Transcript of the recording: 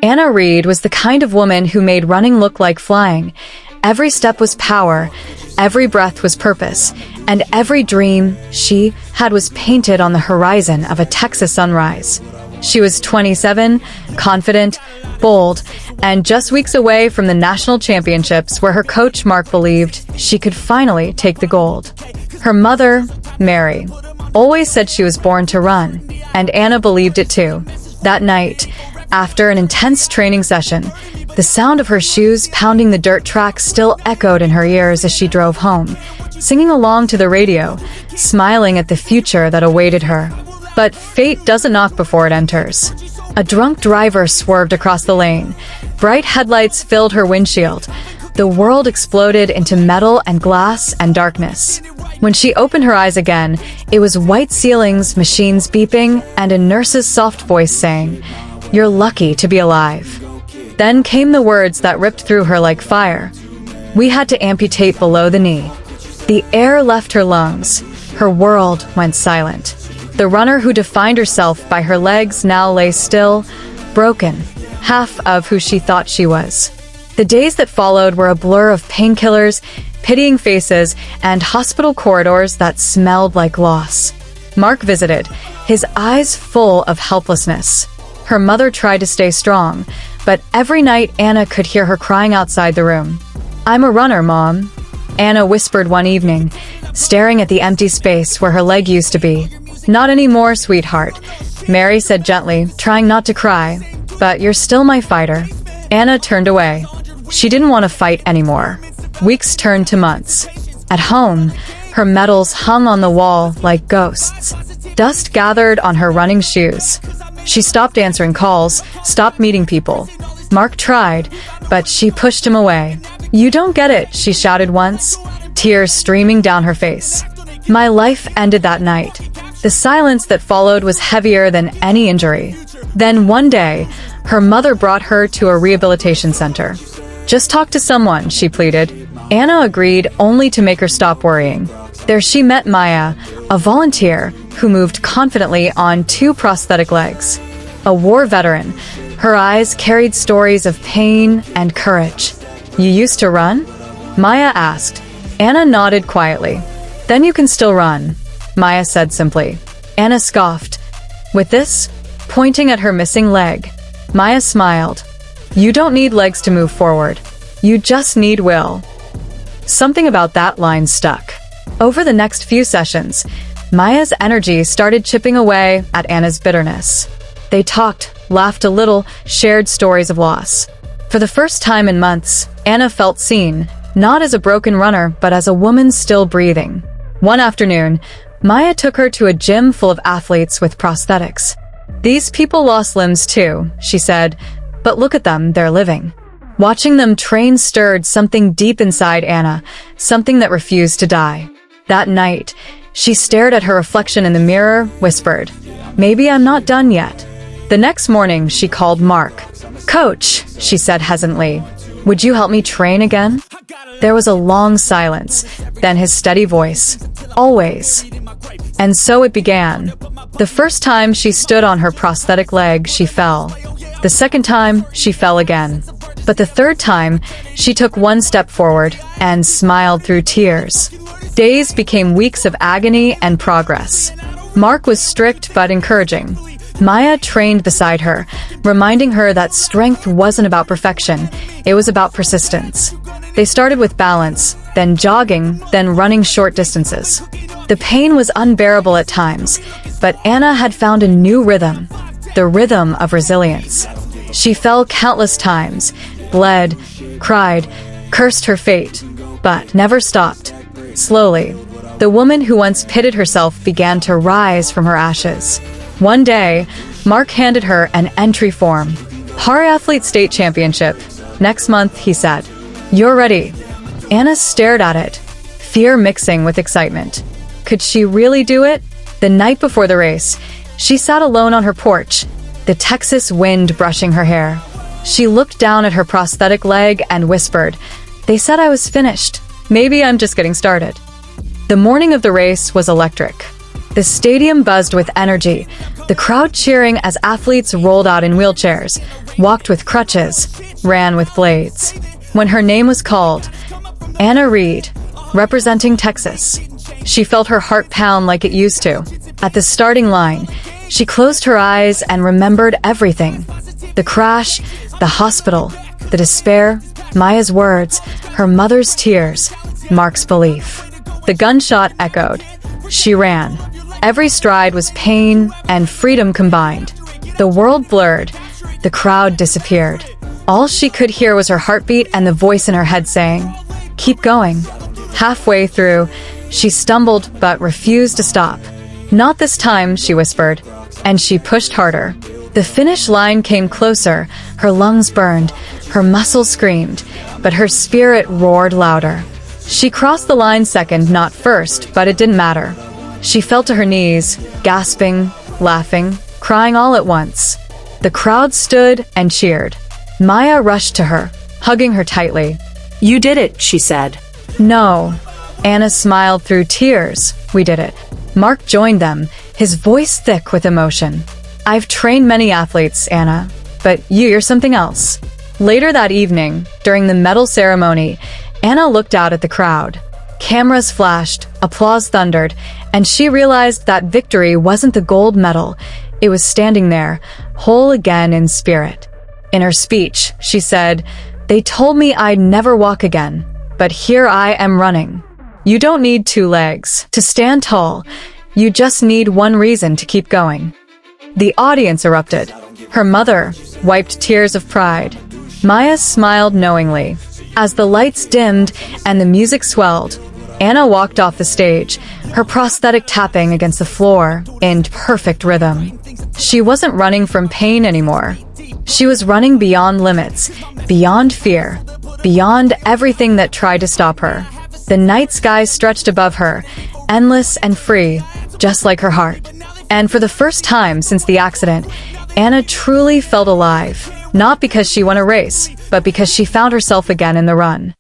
Anna Reed was the kind of woman who made running look like flying. Every step was power, every breath was purpose, and every dream she had was painted on the horizon of a Texas sunrise. She was 27, confident, bold, and just weeks away from the national championships where her coach Mark believed she could finally take the gold. Her mother, Mary, always said she was born to run, and Anna believed it too. That night, after an intense training session, the sound of her shoes pounding the dirt track still echoed in her ears as she drove home, singing along to the radio, smiling at the future that awaited her. But fate doesn't knock before it enters. A drunk driver swerved across the lane. Bright headlights filled her windshield. The world exploded into metal and glass and darkness. When she opened her eyes again, it was white ceilings, machines beeping, and a nurse's soft voice saying, "You're lucky to be alive." Then came the words that ripped through her like fire. "We had to amputate below the knee." The air left her lungs. Her world went silent. The runner who defined herself by her legs now lay still, broken, half of who she thought she was. The days that followed were a blur of painkillers, pitying faces, and hospital corridors that smelled like loss. Mark visited, his eyes full of helplessness. Her mother tried to stay strong, but every night Anna could hear her crying outside the room. "I'm a runner, Mom," Anna whispered one evening, staring at the empty space where her leg used to be. "Not anymore, sweetheart," Mary said gently, trying not to cry. "But you're still my fighter." Anna turned away. She didn't want to fight anymore. Weeks turned to months. At home, her medals hung on the wall like ghosts. Dust gathered on her running shoes. She stopped answering calls, stopped meeting people. Mark tried, but she pushed him away. "You don't get it," she shouted once, tears streaming down her face. My life ended that night. The silence that followed was heavier than any injury. Then one day, her mother brought her to a rehabilitation center. "Just talk to someone," she pleaded. Anna agreed, only to make her stop worrying. There she met Maya, a volunteer who moved confidently on two prosthetic legs. A war veteran, her eyes carried stories of pain and courage. "You used to run?" Maya asked. Anna nodded quietly. "Then you can still run," Maya said simply. Anna scoffed. "With this?" Pointing at her missing leg. Maya smiled. "You don't need legs to move forward. You just need will." Something about that line stuck. Over the next few sessions, Maya's energy started chipping away at Anna's bitterness. They talked, laughed a little, shared stories of loss. For the first time in months, Anna felt seen, not as a broken runner, but as a woman still breathing. One afternoon, Maya took her to a gym full of athletes with prosthetics. "These people lost limbs too," she said, "but look at them, they're living." Watching them train stirred something deep inside Anna, something that refused to die. That night, she stared at her reflection in the mirror, whispered, "Maybe I'm not done yet." The next morning, she called Mark. "Coach," she said hesitantly, "would you help me train again?" There was a long silence, then his steady voice, "Always." And so it began. The first time she stood on her prosthetic leg, she fell. The second time, she fell again. But the third time, she took one step forward and smiled through tears. Days became weeks of agony and progress. Mark was strict but encouraging. Maya trained beside her, reminding her that strength wasn't about perfection, it was about persistence. They started with balance, then jogging, then running short distances. The pain was unbearable at times, but Anna had found a new rhythm, the rhythm of resilience. She fell countless times, bled, cried, cursed her fate, but never stopped. Slowly, the woman who once pitted herself began to rise from her ashes. One day, Mark handed her an entry form. "Para-athlete state championship. Next month," he said. "You're ready." Anna stared at it, fear mixing with excitement. Could she really do it? The night before the race, she sat alone on her porch, the Texas wind brushing her hair. She looked down at her prosthetic leg and whispered, "They said I was finished. Maybe I'm just getting started." The morning of the race was electric. The stadium buzzed with energy, the crowd cheering as athletes rolled out in wheelchairs, walked with crutches, ran with blades. When her name was called, Anna Reed, representing Texas, she felt her heart pound like it used to. At the starting line, she closed her eyes and remembered everything. The crash, the hospital, the despair, Maya's words, her mother's tears, Mark's belief. The gunshot echoed. She ran. Every stride was pain and freedom combined. The world blurred. The crowd disappeared. All she could hear was her heartbeat and the voice in her head saying, "Keep going." Halfway through, she stumbled but refused to stop. "Not this time," she whispered, and she pushed harder. The finish line came closer. Her lungs burned, her muscles screamed, but her spirit roared louder. She crossed the line second, not first, but it didn't matter. She fell to her knees, gasping, laughing, crying all at once. The crowd stood and cheered. Maya rushed to her, hugging her tightly. "You did it," she said. "No." Anna smiled through tears. "We did it." Mark joined them, his voice thick with emotion. "I've trained many athletes, Anna, but you're something else." Later that evening, during the medal ceremony, Anna looked out at the crowd. Cameras flashed, applause thundered, and she realized that victory wasn't the gold medal. It was standing there, whole again in spirit. In her speech, she said, "They told me I'd never walk again, but here I am running." You don't need two legs to stand tall. You just need one reason to keep going. The audience erupted. Her mother wiped tears of pride. Maya smiled knowingly. As the lights dimmed and the music swelled, Anna walked off the stage, her prosthetic tapping against the floor in perfect rhythm. She wasn't running from pain anymore. She was running beyond limits, beyond fear, beyond everything that tried to stop her. The night sky stretched above her, endless and free, just like her heart. And for the first time since the accident, Anna truly felt alive, not because she won a race, but because she found herself again in the run.